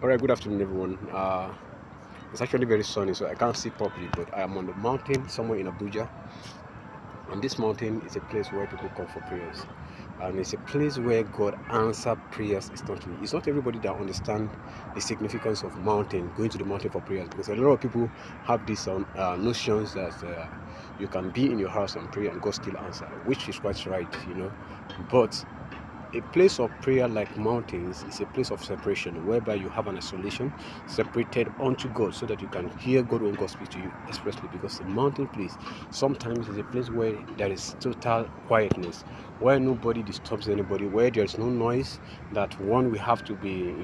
All right, good afternoon, everyone. It's actually very sunny, so I can't see properly, but I am on the mountain somewhere in Abuja. And this mountain is a place where people come for prayers. And it's a place where God answers prayers instantly. It's not everybody that understands the significance of mountain, going to the mountain for prayers, because a lot of people have these notions that you can be in your house and pray and God still answer, which is quite right. But a place of prayer like mountains is a place of separation whereby you have an isolation separated unto God so that you can hear God when God speaks to you expressly, because the mountain place sometimes is a place where there is total quietness, where nobody disturbs anybody, where there's no noise that one will have to be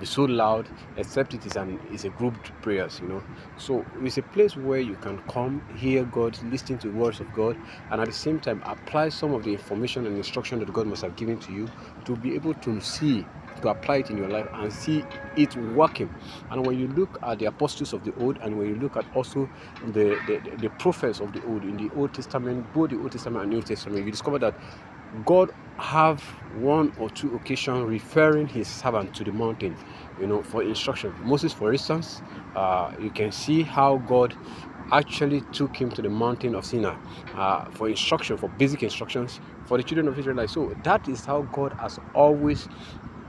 so loud, except it is a grouped prayers. So it's a place where you can come hear God, listen to the words of God, and at the same time apply some of the information and instruction that God must have given to you to be able to apply it in your life and see it working. And when you look at the apostles of the old, and when you look at also the prophets of the old, in the Old Testament, both the Old Testament and New Testament, you discover that God have one or two occasions referring his servant to the mountain, for instruction. Moses, for instance, you can see how God actually took him to the mountain of Sinai for instruction, for basic instructions for the children of Israel. So that is how God has always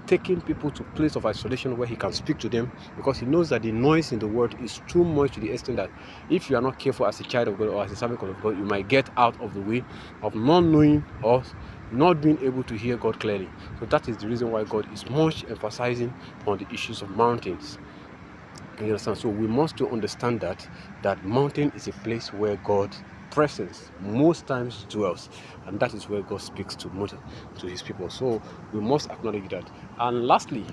taking people to place of isolation where he can speak to them, because he knows that the noise in the world is too much, to the extent that if you are not careful as a child of God or as a servant of God, you might get out of the way of not knowing or not being able to hear God clearly. So that is the reason why God is much emphasizing on the issues of mountains. You understand? So we must to understand that mountain is a place where God presence most times dwells, and that is where God speaks to his people. So we must acknowledge that. And lastly,